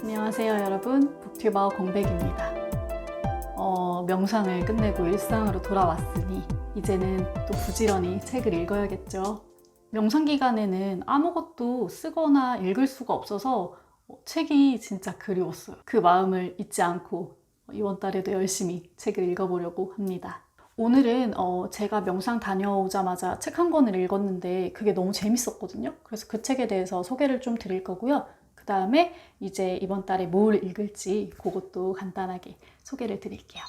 안녕하세요 여러분, 북튜버 공백입니다. 명상을 끝내고 일상으로 돌아왔으니 이제는 또 부지런히 책을 읽어야겠죠. 명상 기간에는 아무것도 쓰거나 읽을 수가 없어서 책이 진짜 그리웠어요. 그 마음을 잊지 않고 이번 달에도 열심히 책을 읽어보려고 합니다. 오늘은 제가 명상 다녀오자마자 책 한 권을 읽었는데 그게 너무 재밌었거든요. 그래서 그 책에 대해서 소개를 좀 드릴 거고요. 그 다음에 이제 이번 달에 뭘 읽을지 그것도 간단하게 소개를 드릴게요.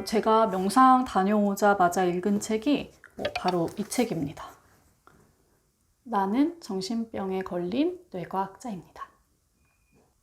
제가 명상 다녀오자마자 읽은 책이 바로 이 책입니다. 나는 정신병에 걸린 뇌과학자입니다.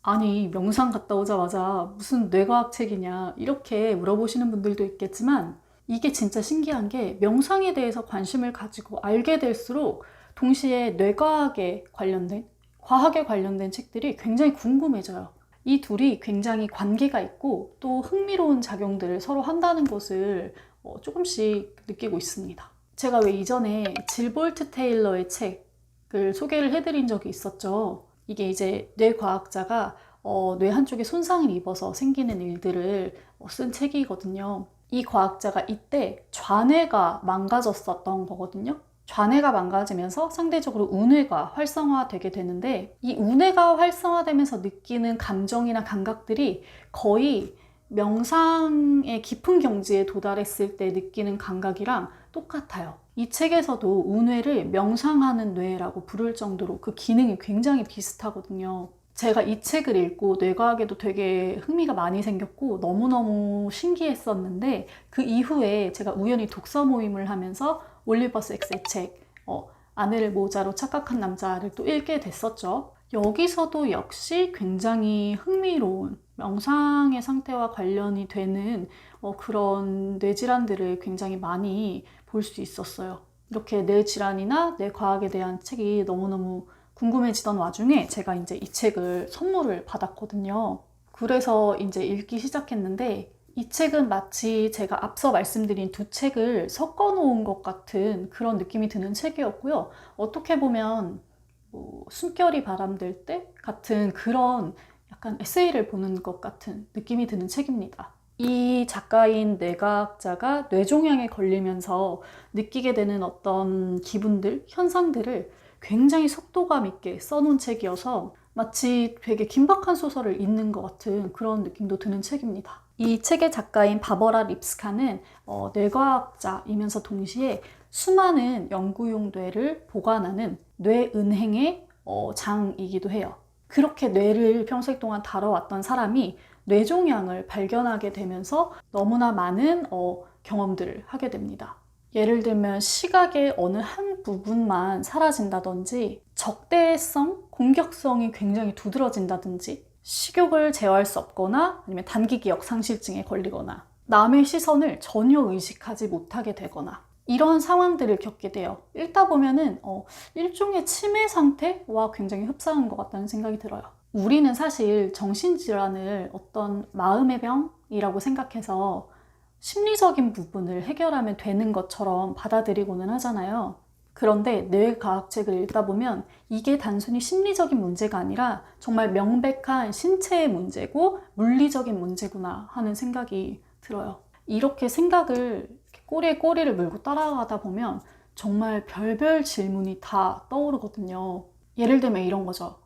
아니, 명상 갔다 오자마자 무슨 뇌과학 책이냐 이렇게 물어보시는 분들도 있겠지만 이게 진짜 신기한 게 명상에 대해서 관심을 가지고 알게 될수록 동시에 뇌과학에 관련된 과학에 관련된 책들이 굉장히 궁금해져요. 이 둘이 굉장히 관계가 있고 또 흥미로운 작용들을 서로 한다는 것을 조금씩 느끼고 있습니다. 제가 왜 이전에 질 볼트 테일러의 책을 소개를 해드린 적이 있었죠. 이게 이제 뇌과학자가 뇌 한쪽에 손상을 입어서 생기는 일들을 쓴 책이거든요. 이 과학자가 이때 좌뇌가 망가졌었던 거거든요. 좌뇌가 망가지면서 상대적으로 우뇌가 활성화되게 되는데 이 우뇌가 활성화되면서 느끼는 감정이나 감각들이 거의 명상의 깊은 경지에 도달했을 때 느끼는 감각이랑 똑같아요. 이 책에서도 우뇌를 명상하는 뇌라고 부를 정도로 그 기능이 굉장히 비슷하거든요. 제가 이 책을 읽고 뇌과학에도 되게 흥미가 많이 생겼고 너무너무 신기했었는데 그 이후에 제가 우연히 독서 모임을 하면서 올리버 섹스의 책 아내를 모자로 착각한 남자를 또 읽게 됐었죠. 여기서도 역시 굉장히 흥미로운 명상의 상태와 관련이 되는 그런 뇌질환들을 굉장히 많이 볼 수 있었어요. 이렇게 뇌질환이나 뇌과학에 대한 책이 너무너무 궁금해지던 와중에 제가 이제 이 책을 선물을 받았거든요. 그래서 이제 읽기 시작했는데 이 책은 마치 제가 앞서 말씀드린 두 책을 섞어 놓은 것 같은 그런 느낌이 드는 책이었고요. 어떻게 보면 숨결이 바람될 때 같은 그런 약간 에세이를 보는 것 같은 느낌이 드는 책입니다. 이 작가인 뇌과학자가 뇌종양에 걸리면서 느끼게 되는 어떤 기분들, 현상들을 굉장히 속도감 있게 써놓은 책이어서 마치 되게 긴박한 소설을 읽는 것 같은 그런 느낌도 드는 책입니다. 이 책의 작가인 바버라 립스카는 뇌과학자이면서 동시에 수많은 연구용 뇌를 보관하는 뇌은행의 장이기도 해요. 그렇게 뇌를 평생 동안 다뤄왔던 사람이 뇌종양을 발견하게 되면서 너무나 많은 경험들을 하게 됩니다. 예를 들면 시각의 어느 한 부분만 사라진다든지 적대성, 공격성이 굉장히 두드러진다든지 식욕을 제어할 수 없거나 아니면 단기 기억 상실증에 걸리거나 남의 시선을 전혀 의식하지 못하게 되거나 이런 상황들을 겪게 돼요. 읽다 보면은 일종의 치매 상태와 굉장히 흡사한 것 같다는 생각이 들어요. 우리는 사실 정신질환을 어떤 마음의 병이라고 생각해서 심리적인 부분을 해결하면 되는 것처럼 받아들이고는 하잖아요. 그런데 뇌과학책을 읽다 보면 이게 단순히 심리적인 문제가 아니라 정말 명백한 신체의 문제고 물리적인 문제구나 하는 생각이 들어요. 이렇게 생각을 꼬리에 꼬리를 물고 따라가다 보면 정말 별별 질문이 다 떠오르거든요. 예를 들면 이런 거죠.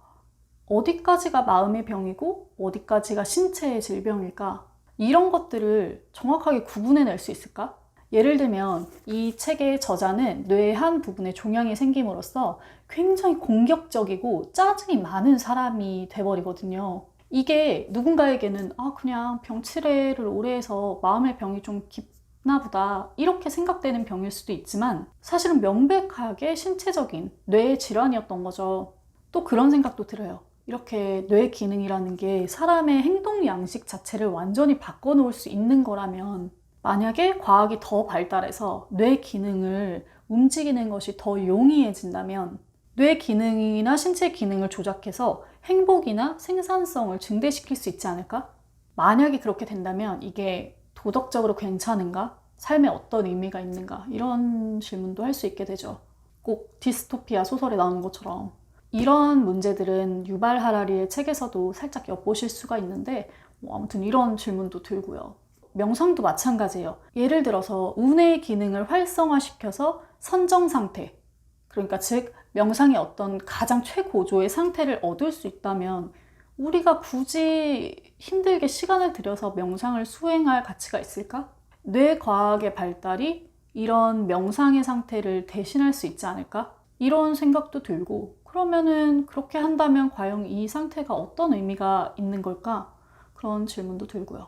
어디까지가 마음의 병이고 어디까지가 신체의 질병일까? 이런 것들을 정확하게 구분해낼 수 있을까? 예를 들면 이 책의 저자는 뇌의 한 부분에 종양이 생김으로써 굉장히 공격적이고 짜증이 많은 사람이 돼버리거든요. 이게 누군가에게는 그냥 병치레를 오래 해서 마음의 병이 좀 깊나 보다 이렇게 생각되는 병일 수도 있지만 사실은 명백하게 신체적인 뇌의 질환이었던 거죠. 또 그런 생각도 들어요. 이렇게 뇌 기능이라는 게 사람의 행동 양식 자체를 완전히 바꿔놓을 수 있는 거라면 만약에 과학이 더 발달해서 뇌 기능을 움직이는 것이 더 용이해진다면 뇌 기능이나 신체 기능을 조작해서 행복이나 생산성을 증대시킬 수 있지 않을까? 만약에 그렇게 된다면 이게 도덕적으로 괜찮은가? 삶에 어떤 의미가 있는가? 이런 질문도 할 수 있게 되죠. 꼭 디스토피아 소설에 나오는 것처럼 이런 문제들은 유발 하라리의 책에서도 살짝 엿보실 수가 있는데 아무튼 이런 질문도 들고요. 명상도 마찬가지예요. 예를 들어서 운의 기능을 활성화시켜서 선정 상태, 그러니까 즉 명상의 어떤 가장 최고조의 상태를 얻을 수 있다면 우리가 굳이 힘들게 시간을 들여서 명상을 수행할 가치가 있을까? 뇌과학의 발달이 이런 명상의 상태를 대신할 수 있지 않을까? 이런 생각도 들고, 그러면은 그렇게 한다면 과연 이 상태가 어떤 의미가 있는 걸까? 그런 질문도 들고요.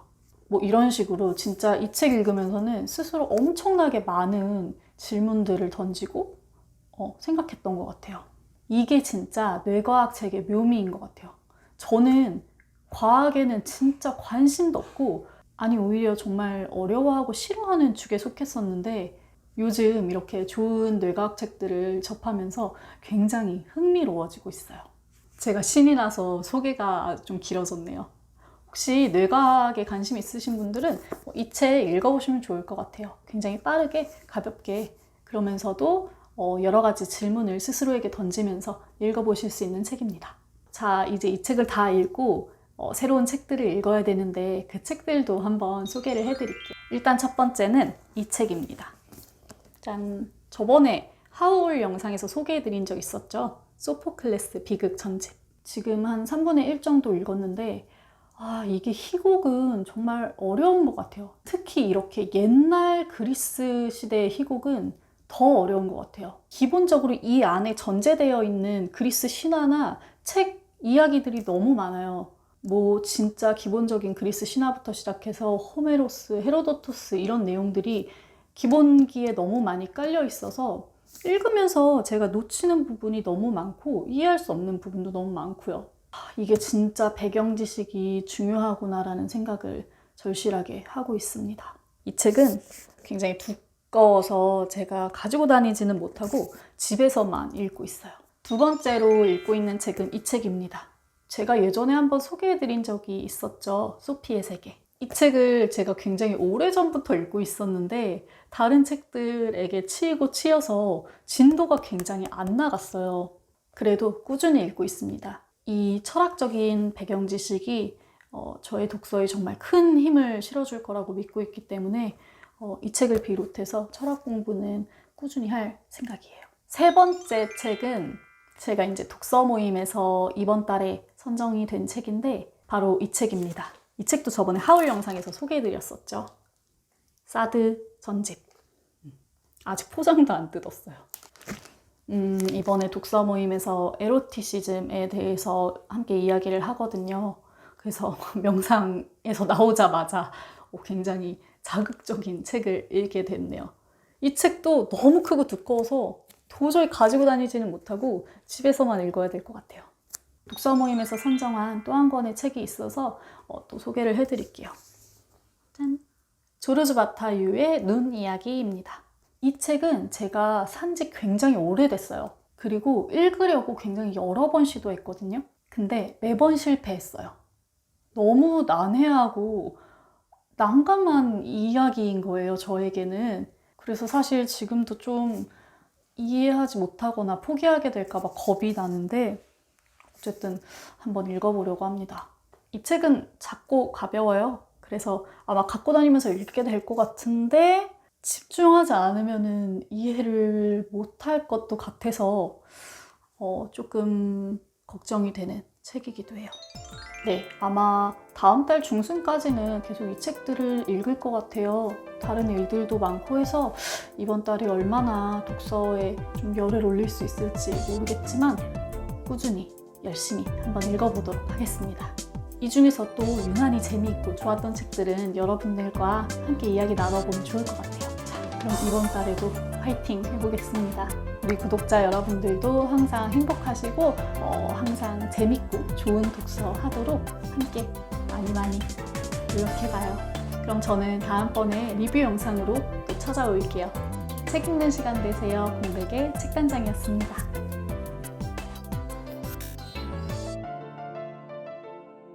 뭐 이런 식으로 진짜 이 책 읽으면서는 스스로 엄청나게 많은 질문들을 던지고 생각했던 것 같아요. 이게 진짜 뇌과학 책의 묘미인 것 같아요. 저는 과학에는 진짜 관심도 없고, 아니 오히려 정말 어려워하고 싫어하는 축에 속했었는데 요즘 이렇게 좋은 뇌과학 책들을 접하면서 굉장히 흥미로워지고 있어요. 제가 신이 나서 소개가 좀 길어졌네요. 혹시 뇌과학에 관심 있으신 분들은 이 책 읽어보시면 좋을 것 같아요. 굉장히 빠르게 가볍게, 그러면서도 여러 가지 질문을 스스로에게 던지면서 읽어보실 수 있는 책입니다. 자, 이제 이 책을 다 읽고 새로운 책들을 읽어야 되는데 그 책들도 한번 소개를 해드릴게요. 일단 첫 번째는 이 책입니다. 짠! 저번에 하울 영상에서 소개해드린 적 있었죠? 소포클레스 비극 전집. 지금 한 3분의 1 정도 읽었는데 이게 희곡은 정말 어려운 것 같아요. 특히 이렇게 옛날 그리스 시대의 희곡은 더 어려운 것 같아요. 기본적으로 이 안에 전제되어 있는 그리스 신화나 책 이야기들이 너무 많아요. 뭐 진짜 기본적인 그리스 신화부터 시작해서 호메로스, 헤로도토스 이런 내용들이 기본기에 너무 많이 깔려 있어서 읽으면서 제가 놓치는 부분이 너무 많고 이해할 수 없는 부분도 너무 많고요. 이게 진짜 배경 지식이 중요하구나라는 생각을 절실하게 하고 있습니다. 이 책은 굉장히 두꺼워서 제가 가지고 다니지는 못하고 집에서만 읽고 있어요. 두 번째로 읽고 있는 책은 이 책입니다. 제가 예전에 한번 소개해드린 적이 있었죠. 소피의 세계. 이 책을 제가 굉장히 오래전부터 읽고 있었는데 다른 책들에게 치이고 치여서 진도가 굉장히 안 나갔어요. 그래도 꾸준히 읽고 있습니다. 이 철학적인 배경 지식이 저의 독서에 정말 큰 힘을 실어줄 거라고 믿고 있기 때문에 이 책을 비롯해서 철학 공부는 꾸준히 할 생각이에요. 세 번째 책은 제가 이제 독서 모임에서 이번 달에 선정이 된 책인데 바로 이 책입니다. 이 책도 저번에 하울 영상에서 소개해드렸었죠. 사드 전집. 아직 포장도 안 뜯었어요. 이번에 독서 모임에서 에로티시즘에 대해서 함께 이야기를 하거든요. 그래서 명상에서 나오자마자 굉장히 자극적인 책을 읽게 됐네요. 이 책도 너무 크고 두꺼워서 도저히 가지고 다니지는 못하고 집에서만 읽어야 될 것 같아요. 독서 모임에서 선정한 또 한 권의 책이 있어서 또 소개를 해드릴게요. 짠! 조르주 바타유의 눈 이야기입니다. 이 책은 제가 산 지 굉장히 오래됐어요. 그리고 읽으려고 굉장히 여러 번 시도했거든요. 근데 매번 실패했어요. 너무 난해하고 난감한 이야기인 거예요, 저에게는. 그래서 사실 지금도 좀 이해하지 못하거나 포기하게 될까 봐 겁이 나는데 어쨌든 한번 읽어보려고 합니다. 이 책은 작고 가벼워요. 그래서 아마 갖고 다니면서 읽게 될 것 같은데 집중하지 않으면 이해를 못할 것도 같아서 조금 걱정이 되는 책이기도 해요. 네, 아마 다음 달 중순까지는 계속 이 책들을 읽을 것 같아요. 다른 일들도 많고 해서 이번 달에 얼마나 독서에 좀 열을 올릴 수 있을지 모르겠지만 꾸준히 열심히 한번 읽어보도록 하겠습니다. 이 중에서 또 유난히 재미있고 좋았던 책들은 여러분들과 함께 이야기 나눠보면 좋을 것 같아요. 자, 그럼 이번 달에도 화이팅 해보겠습니다. 우리 구독자 여러분들도 항상 행복하시고 항상 재밌고 좋은 독서 하도록 함께 많이 노력해봐요. 그럼 저는 다음번에 리뷰 영상으로 또 찾아올게요. 책 읽는 시간 되세요. 공백의 책단장이었습니다.